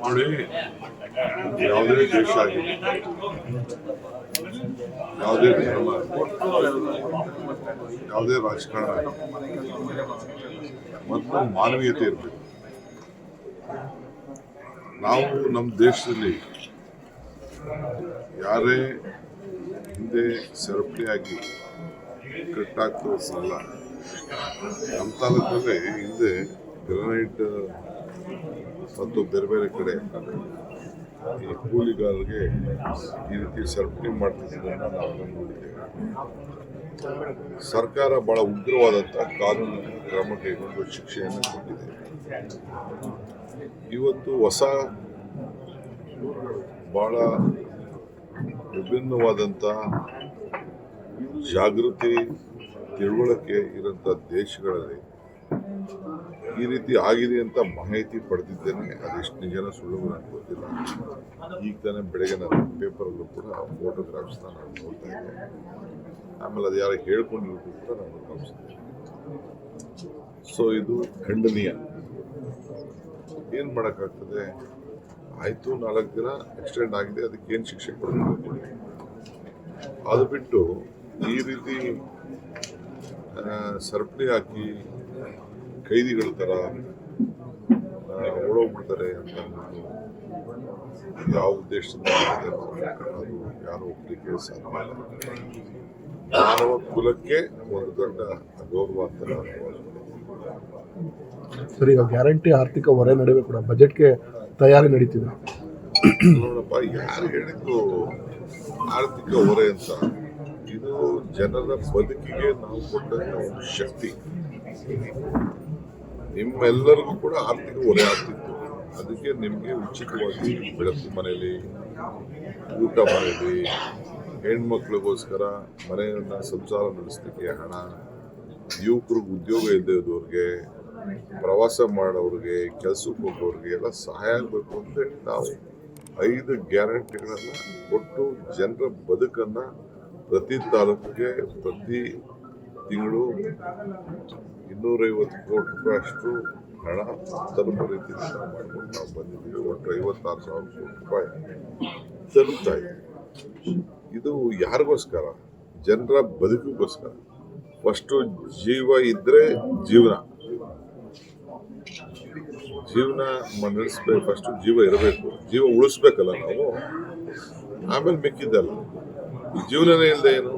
ನೋಡಿ, ಯಾವುದೇ ದೇಶ ಆಗಲಿ, ಯಾವುದೇ ಧರ್ಮ ಆಗಲಿ, ಯಾವುದೇ ರಾಜಕಾರಣ ಆಗಲಿ, ಮತ್ತು ಮಾನವೀಯತೆ ಇರಬೇಕು. ನಾವು ನಮ್ಮ ದೇಶದಲ್ಲಿ ಯಾರೇ ಹಿಂದೆ ಸರಪಳಿಯಾಗಿ ಕಟ್ಟಾಗ್ತದಲ್ಲ, ನಮ್ಮ ತಾಲೂಕಲ್ಲಿ ಹಿಂದೆ ಗ್ರನೈಟ್ ಮತ್ತು ಬೇರೆ ಬೇರೆ ಕಡೆ ಈ ಕೂಲಿಗಾರರಿಗೆ ಈ ರೀತಿ ಸರಪಳಿ ಮಾಡ್ತಿದ್ದನ್ನು ನಾವು ನೋಡಿದ್ದೇವೆ. ಸರ್ಕಾರ ಬಹಳ ಉಗ್ರವಾದಂಥ ಕಾನೂನು ಕ್ರಮ ಕೈಗೊಂಡು ಶಿಕ್ಷೆಯನ್ನು ಕೊಟ್ಟಿದೆ. ಇವತ್ತು ಹೊಸ ಬಹಳ ವಿಭಿನ್ನವಾದಂಥ ಜಾಗೃತಿ ತಿಳುವಳಿಕೆ ಇರೋಂಥ ದೇಶಗಳಲ್ಲಿ ಈ ರೀತಿ ಆಗಿದೆ ಅಂತ ಮಾಹಿತಿ ಪಡೆದಿದ್ದೇನೆ. ಅದೆಷ್ಟು ನಿಜನ ಸುಳ್ಳು ನನಗೆ ಗೊತ್ತಿಲ್ಲ. ಈಗ ತಾನೇ ಬೆಳಗ್ಗೆ ನಾನು ಪೇಪರಲ್ಲೂ ಕೂಡ ಫೋಟೋಗ್ರಾಫ್ಸ್ನ ನಾನು ನೋಡ್ತಾ ಇದ್ದೆ. ಆಮೇಲೆ ಅದು ಯಾರು ಹೇಳ್ಕೊಂಡಿರೋದು ಕೂಡ ನಾನು ಗಮನಿಸಿದ್ದೆ. ಸೊ ಇದು ಖಂಡನೀಯ. ಏನು ಮಾಡೋಕ್ಕಾಗ್ತದೆ? ಆಯಿತು, 4 ದಿನ ಎಕ್ಸ್ಟೆಂಡ್ ಆಗಿದೆ, ಅದಕ್ಕೇನು ಶಿಕ್ಷೆ ಕೊಡಬೇಕು. ಅದು ಬಿಟ್ಟು ಈ ರೀತಿ ಸರಪಳಿ ಹಾಕಿ ಕೈದಿಗಳ ಥರ ಓಡೋಗ್ಬಿಡ್ತಾರೆ ಅಂತ ಯಾವ ಉದ್ದೇಶದಿಂದ ಅದು ಯಾರು ಒಪ್ಪಲಿಕ್ಕೆ ಸಾಧ್ಯ ಇಲ್ಲ. ಮಾನವ ಕುಲಕ್ಕೆ ಒಂದು ದೊಡ್ಡ ಅಗೌರವ ಅಂತ ನಾನು ಸರ್, ಈಗ ಗ್ಯಾರಂಟಿ ಆರ್ಥಿಕ ಹೊರೆ ನಡುವೆ ಕೂಡ ಬಜೆಟ್ಗೆ ತಯಾರಿ ನಡೀತಿದೆ. ನೋಡಪ್ಪ, ಯಾರು ಹೇಳಿದ್ರು ಆರ್ಥಿಕ ಹೊರೆ ಅಂತ? ಇದು ಜನರ ಬದುಕಿಗೆ ನಾವು ಕೊಟ್ಟಂತ ಒಂದು ಶಕ್ತಿ. ನಿಮ್ಮೆಲ್ಲರಿಗೂ ಕೂಡ ಆರ್ಥಿಕ ಹೊರೆ ಆಗ್ತಿತ್ತು. ಅದಕ್ಕೆ ನಿಮಗೆ ಉಚಿತವಾಗಿ ಬೆಳಕು ಮನೆಯಲ್ಲಿ, ಊಟ ಮನೆಯಲ್ಲಿ, ಹೆಣ್ಮಕ್ಳಿಗೋಸ್ಕರ ಮನೆಯನ್ನು ಸಂಸಾರ ನಡೆಸಲಿಕ್ಕೆ ಹಣ, ಯುವಕರಿಗೆ ಉದ್ಯೋಗ ಇದ್ದವ್ರಿಗೆ, ಪ್ರವಾಸ ಮಾಡೋರಿಗೆ, ಕೆಲಸಕ್ಕೆ ಹೋಗೋರಿಗೆ ಎಲ್ಲ ಸಹಾಯ ಆಗಬೇಕು ಅಂತೇಳಿ ನಾವು 5 ಗ್ಯಾರಂಟಿಗಳನ್ನು ಕೊಟ್ಟು ಜನರ ಬದುಕನ್ನು ಪ್ರತಿ ತಾಲೂಕಿಗೆ ಪ್ರತಿ ತಿಂಗಳು 250 ಕೋಟಿ ರೂಪಾಯಿ ಅಷ್ಟು ಹಣ ತಲುಪೋ ರೀತಿಯಲ್ಲಿ ನಾವು ಮಾಡ್ಕೊಂಡು ನಾವು ಬಂದಿದ್ದೀವಿ. ಒಟ್ಟು 56,000 ಕೋಟಿ ರೂಪಾಯಿ ತಲುಪ್ತಾ ಇದೆ. ಇದು ಯಾರಿಗೋಸ್ಕರ? ಜನರ ಬದುಕಿಗೋಸ್ಕರ. ಫಸ್ಟು ಜೀವ ಇದ್ದರೆ ಜೀವನ ನಡೆಸ್ಬೇಕು. ಫಸ್ಟು ಜೀವ ಇರಬೇಕು, ಜೀವ ಉಳಿಸ್ಬೇಕಲ್ಲ ನಾವು, ಆಮೇಲೆ ಮಿಕ್ಕಿದ್ದಲ್ಲ. ಜೀವನನೇ ಇಲ್ಲದೆ ಏನು?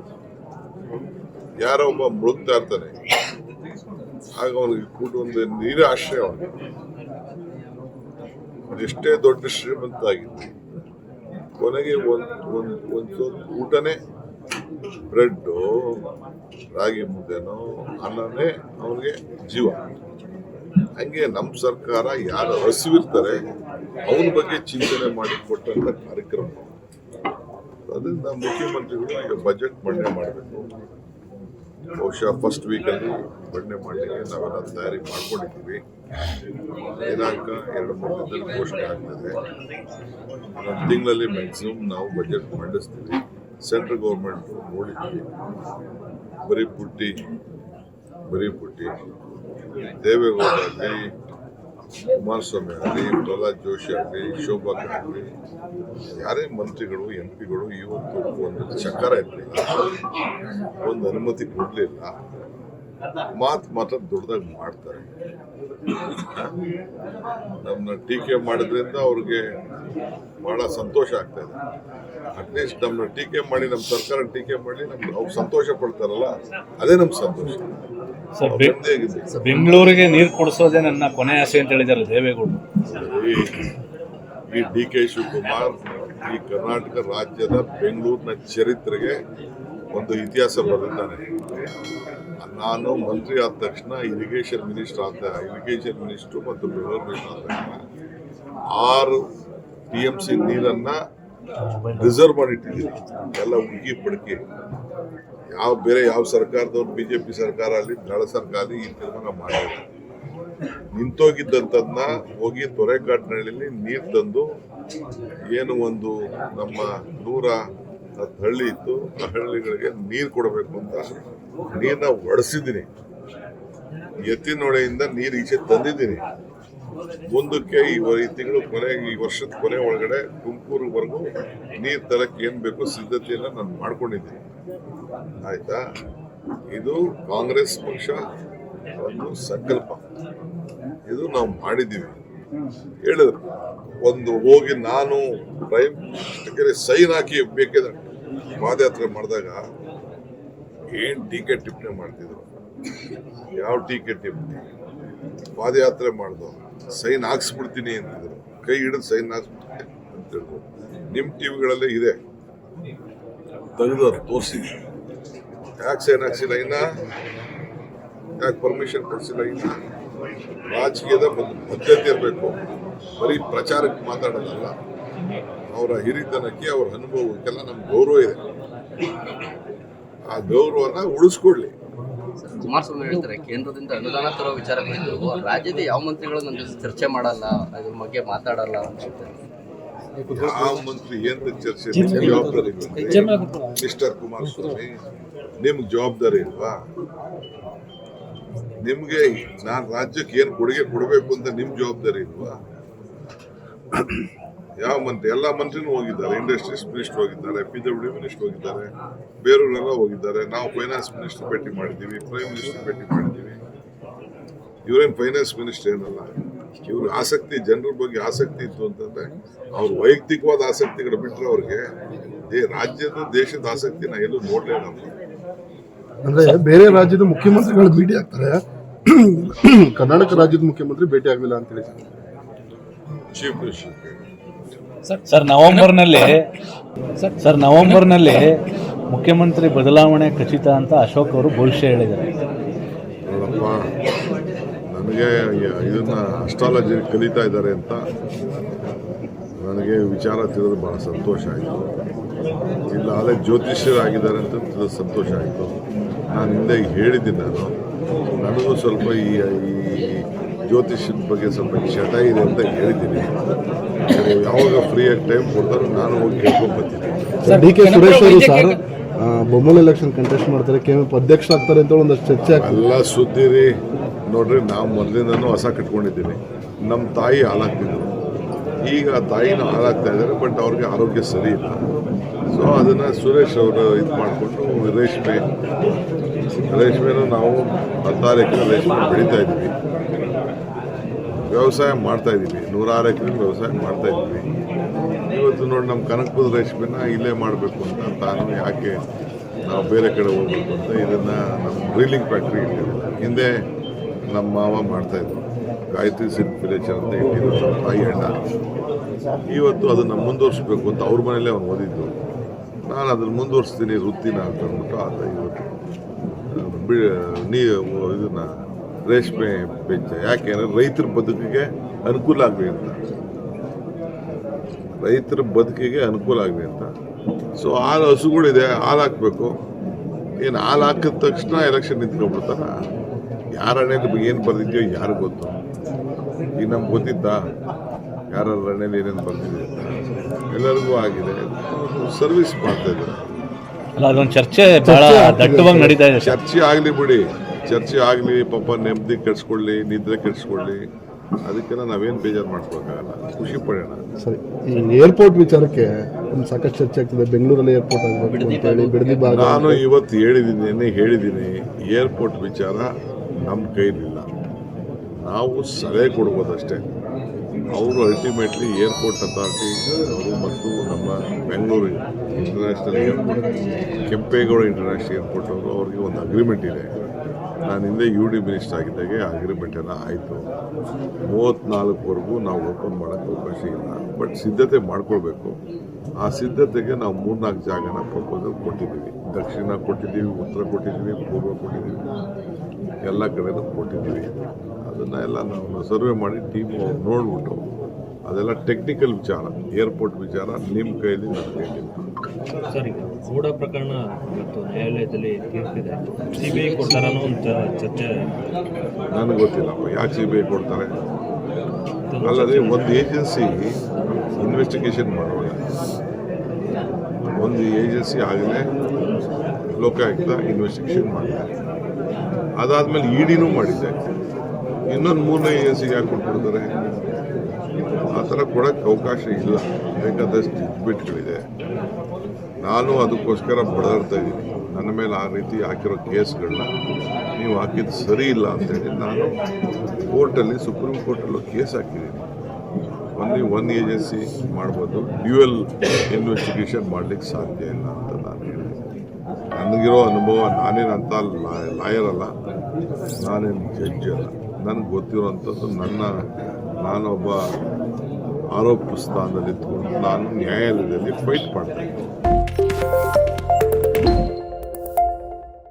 ಯಾರೋ ಒಬ್ಬ ಮುಳುಗ್ತಾ ಇರ್ತಾನೆ, ಆಗ ಅವನಿಗೆ ಒಂದು ನೀರೇ ಆಶ್ರಯ. ಅವನು ಎಷ್ಟೇ ದೊಡ್ಡ ಶ್ರೀಮಂತ ಆಗಿದ್ವಿ, ಕೊನೆಗೆ ಒಂದು ಊಟನೇ ಬ್ರೆಡ್ಡು, ರಾಗಿ ಮುದ್ದೆನೋ ಅನ್ನನೇ ಅವನಿಗೆ ಜೀವ. ಹಂಗೆ ನಮ್ಮ ಸರ್ಕಾರ ಯಾರು ಹಸಿವಿರ್ತಾರೆ ಅವನ ಬಗ್ಗೆ ಚಿಂತನೆ ಮಾಡಿ ಕೊಟ್ಟಂಥ ಕಾರ್ಯಕ್ರಮ. ಅದರಿಂದ ಮುಖ್ಯಮಂತ್ರಿಗಳು ಈಗ ಬಜೆಟ್ ಮಂಡನೆ ಮಾಡಬೇಕು. ಬಹುಶಃ ಫಸ್ಟ್ ವೀಕಲ್ಲಿ ಮಂಡನೆ ಮಾಡಲಿಕ್ಕೆ ನಾವೆಲ್ಲ ತಯಾರಿ ಮಾಡ್ಕೊಂಡಿದ್ದೀವಿ. ದಿನಾಂಕ 2-3 ದಿನದಲ್ಲಿ ಘೋಷಣೆ ಆಗ್ತದೆ. ಒಂದು ತಿಂಗಳಲ್ಲಿ ಮ್ಯಾಕ್ಸಿಮಮ್ ನಾವು ಬಜೆಟ್ ಮಂಡಿಸ್ತೀವಿ. ಸೆಂಟ್ರಲ್ ಗೌರ್ಮೆಂಟು ನೋಡಿದ್ದೀವಿ, ಬರೀ ಪುಟ್ಟಿ ದೇವೇಗೌಡ ಆಗಲಿ, ಕುಮಾರಸ್ವಾಮಿ ಆಗಲಿ, ಪ್ರಹ್ಲಾದ್ ಜೋಶಿ ಆಗಲಿ, ಶೋಭಾ ಆಗಲಿ, ಯಾರೇ ಮಂತ್ರಿಗಳು MP ಗಳು ಇವತ್ತು ಒಂದು ಚಕ್ರ ಇರಲಿಲ್ಲ, ಒಂದು ಅನುಮತಿ ಕೊಡಲಿಲ್ಲ. ಮಾತ್ರ ದೊಡ್ಡದಾಗಿ ಮಾಡ್ತಾರೆ. ನಮ್ಮನ್ನ ಟೀಕೆ ಮಾಡೋದ್ರಿಂದ ಅವ್ರಿಗೆ ಬಹಳ ಸಂತೋಷ ಆಗ್ತಾ ಇದೆ. ಅಟ್ಲೀಸ್ಟ್ ನಮ್ಮನ್ನ ಟೀಕೆ ಮಾಡಿ, ನಮ್ಮ ಸರ್ಕಾರ ಟೀಕೆ ಮಾಡಿ ಅವ್ರು ಸಂತೋಷ ಪಡ್ತಾರಲ್ಲ, ಅದೇ ನಮ್ಮ ಸಂತೋಷ. ಬೆಂಗಳೂರಿಗೆ ನೀರು ಕೊಡಿಸೋದೇ ನನ್ನ ಕೊನೆ ಆಸೆ ಅಂತ ಹೇಳಿದ್ದಾರೆ ದೇವೇಗೌಡರು. ಈ DK ಶಿವಕುಮಾರ್ ಈ ಕರ್ನಾಟಕ ರಾಜ್ಯದ ಬೆಂಗಳೂರಿನ ಚರಿತ್ರೆಗೆ ಒಂದು ಇತಿಹಾಸ ಬರೆದಿದ್ದಾನೆ. ನಾನು ಮಂತ್ರಿ ಆದ ತಕ್ಷಣ ಇರಿಗೇಷನ್ ಮಿನಿಸ್ಟ್ರು ಮತ್ತು ಬೆಂಗಳೂರು ಮಿನಿಸ್ಟರ್ ಆದ ತಕ್ಷಣ 6 TMC ನೀರನ್ನು ರಿಸರ್ವ್ ಮಾಡಿಟ್ಟಿದ್ದೀವಿ. ಎಲ್ಲ ಹುಡುಗಿ ಪಡುಕಿ ಬೇರೆ ಯಾವ ಸರ್ಕಾರದವ್ರು, BJP ಸರ್ಕಾರ ಆಗಲಿ, ದಳ ಸರ್ಕಾರ ಆಗಲಿ ಈ ತೀರ್ಮಾನ ಮಾಡಿಲ್ಲ. ನಿಂತೋಗಿದ್ದಂಥದ್ದನ್ನ ಹೋಗಿ ತೊರೆಕಾಡಿನಲ್ಲಿ ನೀರು ತಂದು, ಏನು ಒಂದು ನಮ್ಮ 110 ಹಳ್ಳಿ ಇತ್ತು, ಆ ಹಳ್ಳಿಗಳಿಗೆ ನೀರು ಕೊಡಬೇಕು ಅಂತ ನೀರನ್ನ ಒಡಿಸಿದ್ದೀನಿ. ಎತ್ತಿನೊಳೆಯಿಂದ ನೀರು ಈಚೆ ತಂದಿದ್ದೀನಿ. ಮುಂದಕ್ಕೆ ಈ ತಿಂಗಳು ಈ ವರ್ಷದ ಕೊನೆ ಒಳಗಡೆ ತುಮಕೂರುವರೆಗೂ ನೀರು ತರಕ್ಕೆ ಏನ್ ಬೇಕು ಸಿದ್ಧತೆಯನ್ನ ನಾನು ಮಾಡ್ಕೊಂಡಿದ್ದೀನಿ. ಆಯ್ತಾ, ಇದು ಕಾಂಗ್ರೆಸ್ ಪಕ್ಷ ಒಂದು ಸಂಕಲ್ಪ, ಇದು ನಾವು ಮಾಡಿದ್ದೀವಿ. ಹೇಳಿದ್ರು ಒಂದು ಹೋಗಿ ನಾನು ಪ್ರೈಮ್ ಸೈನ್ ಹಾಕಿ ಬೇಕಿದೆ ಪಾದಯಾತ್ರೆ ಮಾಡಿದಾಗ ಏನ್ ಟೀಕೆ ಟಿಪ್ಪಣಿ ಮಾಡ್ತಿದ್ರು, ಯಾವ ಟೀಕೆ ಟಿಪ್ಪಣಿ, ಪಾದಯಾತ್ರೆ ಮಾಡ್ದು ಸೈನ್ ಹಾಕ್ಸ್ಬಿಡ್ತೀನಿ ಅಂತಿದ್ರು, ಕೈ ಹಿಡಿದು ಸೈನ್ ಹಾಕ್ಸ್ಬಿಡ್ತೀನಿ ಅಂತ ಹೇಳಿದ್ರು. ನಿಮ್ಮ ಟಿವಿಗಳಲ್ಲೇ ಇದೆ, ತೆಗೆದು ತೋರಿಸಿ. ಯಾಕೆ ಸೈನ್ ಹಾಕ್ಸಿಲ್ಲ ಇನ್ನ, ಯಾಕೆ ಪರ್ಮಿಷನ್ ಕೊಡ್ಸಿಲ್ಲ ಇನ್ನ? ರಾಜಕೀಯದ ಬದ್ಧತೆ ಇರಬೇಕು, ಬರೀ ಪ್ರಚಾರಕ್ಕೆ ಮಾತಾಡೋದಲ್ಲ. ಅವರ ಹಿರಿತನಕ್ಕೆ, ಅವರ ಅನುಭವಕ್ಕೆಲ್ಲ ನಮ್ಗೆ ಗೌರವ ಇದೆ. ಆ ಗೌರವನ ಉಳಿಸ್ಕೊಡ್ಲಿ. ಕುಮಾರಸ್ವಾಮಿ ಹೇಳ್ತಾರೆ ಕೇಂದ್ರದಿಂದ ಅನುದಾನ ತರೋ ವಿಚಾರ ಕುರಿತು ರಾಜ್ಯದ ಯಾವ ಮಂತ್ರಿಗಳು ನನ್ನ ಜೊತೆ ಚರ್ಚೆ ಮಾಡಲ್ಲ, ಅದ್ರ ಬಗ್ಗೆ ಮಾತಾಡಲ್ಲ ಅಂತ ಹೇಳ್ತಾರೆ. ಯಾವ ಮಂತ್ರಿ ಏನ್ ಚರ್ಚೆ ಜವಾಬ್ದಾರಿ ಮಿಸ್ಟರ್ ಕುಮಾರಸ್ವಾಮಿ? ನಿಮ್ಗೆ ಜವಾಬ್ದಾರಿ ಇಲ್ವಾ? ನಿಮ್ಗೆ ನಾನ್ ರಾಜ್ಯಕ್ಕೆ ಏನ್ ಕೊಡುಗೆ ಕೊಡಬೇಕು ಅಂತ ನಿಮ್ ಜವಾಬ್ದಾರಿ ಇಲ್ವಾ? ಯಾವ ಮಂತ್ರಿ? ಎಲ್ಲಾ ಮಂತ್ರಿನೂ ಹೋಗಿದ್ದಾರೆ, ಇಂಡಸ್ಟ್ರೀಸ್ ಮಿನಿಸ್ಟರ್ ಹೋಗಿದ್ದಾರೆ, PWD ಮಿನಿಸ್ಟರ್ ಹೋಗಿದ್ದಾರೆ, ಬೇರೆಯವರೆಲ್ಲ ಹೋಗಿದ್ದಾರೆ. ನಾವು ಫೈನಾನ್ಸ್ ಮಿನಿಸ್ಟರ್ ಭೇಟಿ ಮಾಡಿದ್ದೀವಿ, ಪ್ರೈಮ್ ಮಿನಿಸ್ಟರ್ ಭೇಟಿ ಮಾಡಿದ್ದೀವಿ. ಇವರೇನು ಫೈನಾನ್ಸ್ ಮಿನಿಸ್ಟರ್ ಏನಲ್ಲ. ಇವ್ರ ಆಸಕ್ತಿ, ಜನರ ಬಗ್ಗೆ ಆಸಕ್ತಿ ಇತ್ತು ಅಂತಂದ್ರೆ ಅವ್ರ ವೈಯಕ್ತಿಕವಾದ ಆಸಕ್ತಿಗಳು ಬಿಟ್ಟರೆ ಅವ್ರಿಗೆ ರಾಜ್ಯದ ದೇಶದ ಆಸಕ್ತಿನ ಎಲ್ಲೂ ನೋಡ್ಲೇ ನಾವು. ಅಂದ್ರೆ ಬೇರೆ ರಾಜ್ಯದ ಮುಖ್ಯಮಂತ್ರಿಗಳು ಭೇಟಿ ಆಗ್ತಾರೆ, ಕರ್ನಾಟಕ ರಾಜ್ಯದ ಮುಖ್ಯಮಂತ್ರಿ ಭೇಟಿ ಆಗಲಿಲ್ಲ ಅಂತ ಹೇಳಿ ಚೀಫ್ ಮಿನಿಸ್ಟರ್ ಸರ್ ನವೆಂಬರ್ನಲ್ಲಿ ಮುಖ್ಯಮಂತ್ರಿ ಬದಲಾವಣೆ ಖಚಿತ ಅಂತ ಅಶೋಕ್ ಅವರು ಭವಿಷ್ಯ ಹೇಳಿದ್ದಾರೆ. ನೋಡಪ್ಪ, ನನಗೆ ಇದನ್ನ ಅಸ್ಟ್ರಾಲಜಿ ಕಲಿತಾ ಇದ್ದಾರೆ ಅಂತ ನನಗೆ ವಿಚಾರ ತಿಳಿದು ಭಾಳ ಸಂತೋಷ ಆಯಿತು. ಇಲ್ಲ ಅಲ್ಲೇ ಜ್ಯೋತಿಷ್ಯರಾಗಿದ್ದಾರೆ ಅಂತ ತಿಳಿದು ಸಂತೋಷ ಆಯಿತು. ನಾನು ಹಿಂದೆ ಹೇಳಿದ್ದೀನಿ, ನನಗೂ ಸ್ವಲ್ಪ ಈ ಜ್ಯೋತಿಷ್ಯದ ಬಗ್ಗೆ ಸ್ವಲ್ಪ ಚಟ ಇದೆ ಅಂತ ಹೇಳಿದ್ದೀನಿ. ಯಾವಾಗ ಫ್ರೀಯಾಗಿ ಟೈಮ್ ಕೊಡ್ತಾರೋ ನಾನು ಹೋಗಿ ಕೇಳ್ಕೊಂಡ್ಬರ್ತೀನಿ. DK ಸುರೇಶ್ ಅವರು ಸರ್ ಬೊಮ್ಮಲ್ ಎಲೆಕ್ಷನ್ ಕಂಟೆಸ್ಟ್ ಮಾಡ್ತಾರೆ, KMF ಅಧ್ಯಕ್ಷ ಆಗ್ತಾರೆ ಅಂತ ಒಂದಷ್ಟು ಚರ್ಚೆ ಆಗ್ತದೆ. ಎಲ್ಲ ಸುದ್ದಿರಿ ನೋಡ್ರಿ. ನಾವು ಮೊದಲಿಂದನೂ ಹೊಸ ಕಟ್ಕೊಂಡಿದ್ದೀನಿ. ನಮ್ಮ ತಾಯಿ ಹಾಲಾಗ್ತಿದ್ರು, ಈಗ ತಾಯಿನ ಹಾಲಾಗ್ತಾ ಇದ್ದಾರೆ, ಬಟ್ ಅವ್ರಿಗೆ ಆರೋಗ್ಯ ಸರಿ ಇಲ್ಲ. ಸೊ ಅದನ್ನು ಸುರೇಶ್ ಅವರು ಇದು ಮಾಡಿಕೊಂಡು ರೇಷ್ಮೆನೂ ನಾವು 16 ಎಕರೆ ರೇಷ್ಮೆ ಬೆಳೀತಾ ಇದ್ದೀವಿ, ವ್ಯವಸಾಯ ಮಾಡ್ತಾ ಇದ್ದೀವಿ, 106 ಎಕರೆ ವ್ಯವಸಾಯ ಮಾಡ್ತಾ ಇದ್ದೀವಿ. ಇವತ್ತು ನೋಡಿ ನಮ್ಮ ಕನಕಪುರದ ರೇಷ್ಮೆನ ಇಲ್ಲೇ ಮಾಡಬೇಕು ಅಂತ ತಾನು ಯಾಕೆ ನಾವು ಬೇರೆ ಕಡೆ ಹೋಗ್ಬೇಕು ಅಂತ ಇದನ್ನು ನಮ್ಮ ಡ್ರಿಲ್ಲಿಂಗ್ ಫ್ಯಾಕ್ಟ್ರಿ ಇಟ್ಟಿದ್ದೀವಿ. ಹಿಂದೆ ನಮ್ಮ ಮಾವ ಮಾಡ್ತಾಯಿದ್ರು, ಗಾಯತ್ರಿ ಸಿಲ್ಕ್ ವಿಲೇಜರ್ ಅಂತ ಇಟ್ಟಿದ್ರು ನಮ್ಮ ತಾಯಿ ಅಣ್ಣ. ಇವತ್ತು ಅದನ್ನು ಮುಂದುವರಿಸ್ಬೇಕು ಅಂತ ಅವ್ರ ಮನೇಲೆ ಅವ್ನು ಓದಿದ್ದು. ನಾನು ಅದನ್ನು ಮುಂದುವರಿಸ್ತೀನಿ ವೃತ್ತಿನ ಅಂತ ಅಂದ್ಬಿಟ್ಟು ಆತ ಇವತ್ತು ಇದನ್ನು ರೇಷ್ಮೆ ಬೆಂಚ. ಯಾಕೆಂದರೆ ರೈತರ ಬದುಕಿಗೆ ಅನುಕೂಲ ಆಗಲಿ ಅಂತ, ರೈತರ ಬದುಕಿಗೆ ಅನುಕೂಲ ಆಗಲಿ ಅಂತ. ಸೊ ಹಾಲು ಹಸುಗಳಿದೆ, ಹಾಲು ಹಾಕಬೇಕು. ಏನು ಹಾಲು ಹಾಕಿದ ತಕ್ಷಣ ಎಲೆಕ್ಷನ್ ನಿಂತ್ಕೊಂಡ್ಬಿಡ್ತಾರ? ಯಾರ ಹಣೆಯಲ್ಲಿ ಏನು ಬರೆದಿದೆಯೋ ಯಾರಿಗೂ ಗೊತ್ತು. ಈಗ ನಮ್ಗೆ ಗೊತ್ತಿತ್ತಾ ಯಾರ ಹಣೆಯಲ್ಲಿ ಏನೇನು ಬರೆದಿದೆ ಅಂತ? ಎಲ್ಲರಿಗೂ ಆಗಿದೆ. ಸರ್ವಿಸ್ ಮಾಡ್ತಾ ಇದ್ದಾರೆ. ಅದೊಂದು ಚರ್ಚೆ ಬಹಳ ದಟ್ಟವಾಗಿ ನಡೀತಾ ಇದೆ. ಚರ್ಚೆ ಆಗಲಿ ಬಿಡಿ, ಚರ್ಚೆ ಆಗಲಿ. ಪಾಪ ನೆಮ್ಮದಿ ಕೆಡಿಸ್ಕೊಳ್ಳಿ, ನಿದ್ರೆ ಕೆಡಿಸ್ಕೊಳ್ಳಿ. ಅದಕ್ಕೆಲ್ಲ ನಾವೇನು ಬೇಜಾರು ಮಾಡ್ಕೋಕ್ಕಾಗಲ್ಲ, ಖುಷಿ ಪಡೋಣ. ಸರಿ, ಈ ಏರ್ಪೋರ್ಟ್ ವಿಚಾರಕ್ಕೆ ಒಂದು ಸಾಕಷ್ಟು ಚರ್ಚೆ ಆಗ್ತದೆ. ಬೆಂಗಳೂರಲ್ಲಿ ಏರ್ಪೋರ್ಟ್ ಆಗಬೇಕು ಅಂತ ಹೇಳಿ ಬಿಡದಿ ಭಾಗ. ನಾನು ಇವತ್ತು ಹೇಳಿದ್ದೀನಿ, ಏರ್ಪೋರ್ಟ್ ವಿಚಾರ ನಮ್ಮ ಕೈಲಿಲ್ಲ. ನಾವು ಸಲಹೆ ಕೊಡ್ಬೋದಷ್ಟೇ. ಅವರು ಅಲ್ಟಿಮೇಟ್ಲಿ ಏರ್ಪೋರ್ಟ್ ಅಥಾರಿಟಿ ಅವರು ಮತ್ತು ನಮ್ಮ Bengaluru international airport, Kempegowda international airport ಅವರು ಅವ್ರಿಗೆ ಒಂದು ಅಗ್ರಿಮೆಂಟ್ ಇದೆ. ನಾನು ಹಿಂದೆ UD ಮಿನಿಸ್ಟರ್ ಆಗಿದ್ದಾಗೆ ಅಗ್ರಿಮೆಂಟ್ ಎಲ್ಲ ಆಯಿತು. 34ವರೆಗೂ ನಾವು ಓಪನ್ ಮಾಡೋಕ್ಕೆ ಅವಕಾಶ ಇಲ್ಲ, ಬಟ್ ಸಿದ್ಧತೆ ಮಾಡ್ಕೊಳ್ಬೇಕು. ಆ ಸಿದ್ಧತೆಗೆ ನಾವು 3-4 ಜಾಗನ ಪ್ರಪೋಸಲ್ ಕೊಟ್ಟಿದ್ದೀವಿ. ದಕ್ಷಿಣ ಕೊಟ್ಟಿದ್ದೀವಿ, ಉತ್ತರ ಕೊಟ್ಟಿದ್ದೀವಿ, ಪೂರ್ವ ಕೊಟ್ಟಿದ್ದೀವಿ, ಎಲ್ಲ ಕಡೆನೂ ಕೊಟ್ಟಿದ್ದೀವಿ. ಅದನ್ನೆಲ್ಲ ನಾವು ಸರ್ವೆ ಮಾಡಿ ಟೀಮು ನೋಡ್ಬಿಟ್ಟು ಅದೆಲ್ಲ ಟೆಕ್ನಿಕಲ್ ವಿಚಾರ, ಏರ್ಪೋರ್ಟ್ ವಿಚಾರ ನಿಮ್ಮ ಕೈಯಲ್ಲಿ ನನ್ನ ಕೈಲಿಲ್ಲ. ಸರ್, ಈಗ ಗೌಡ ಪ್ರಕರಣ ಇವತ್ತು ನ್ಯಾಯಾಲಯದಲ್ಲಿ ತೀರ್ಪಿದೆ. CBI ಕೊಡ್ತಾರ ಅನ್ನೋ ಒಂದು ಚರ್ಚೆ ನನಗೆ ಗೊತ್ತಿಲ್ಲಪ್ಪ ಯಾಕೆ CBI ಕೊಡ್ತಾರೆ. ಅಲ್ಲದೆ ಒಂದು ಏಜೆನ್ಸಿ ಇನ್ವೆಸ್ಟಿಗೇಷನ್ ಮಾಡುವಾಗ, ಒಂದು ಏಜೆನ್ಸಿ ಆಗಲೇ ಲೋಕಾಯುಕ್ತ ಇನ್ವೆಸ್ಟಿಗೇಷನ್ ಮಾಡಿದೆ, ಅದಾದಮೇಲೆ EDನೂ ಮಾಡಿದ್ದೆ. ಇನ್ನೊಂದು 3ನೇ ಏಜೆನ್ಸಿಗೆ ಯಾಕೆ ಕೊಟ್ಬಿಡ್ತಾರೆ? ಆ ಥರ ಕೊಡೋಕ್ಕೆ ಅವಕಾಶ ಇಲ್ಲ. ಬೇಕಾದಷ್ಟು ಇದ್ಬಿಟ್ಗಳಿದೆ. ನಾನು ಅದಕ್ಕೋಸ್ಕರ ಬಡದಾಡ್ತಾ ಇದ್ದೀನಿ. ನನ್ನ ಮೇಲೆ ಆ ರೀತಿ ಹಾಕಿರೋ ಕೇಸ್ಗಳನ್ನ ನೀವು ಹಾಕಿದ್ದು ಸರಿ ಇಲ್ಲ ಅಂತೇಳಿ ನಾನು ಕೋರ್ಟಲ್ಲಿ, ಸುಪ್ರೀಂ ಕೋರ್ಟಲ್ಲೂ ಕೇಸ್ ಹಾಕಿದ್ದೀನಿ. ಒನ್ ಏಜೆನ್ಸಿ ಮಾಡ್ಬೋದು, ಡ್ಯುಯಲ್ ಇನ್ವೆಸ್ಟಿಗೇಷನ್ ಮಾಡಲಿಕ್ಕೆ ಸಾಧ್ಯ ಇಲ್ಲ ಅಂತ ನಾನು ಹೇಳಿದೆ. ನನಗಿರೋ ಅನುಭವ, ನಾನೇನಂತ ಲಾಯರ್ ಅಲ್ಲ, ನಾನೇನು ಜಡ್ಜ್ ಅಲ್ಲ. ನನಗೆ ಗೊತ್ತಿರೋವಂಥದ್ದು ನಾನೊಬ್ಬ ಆರೋಪ ಸ್ಥಾನದಲ್ಲಿ ಇದ್ಕೊಂಡು ನಾನು ನ್ಯಾಯಾಲಯದಲ್ಲಿ ಫೈಟ್ ಮಾಡ್ತಾ ಇದ್ದೀನಿ.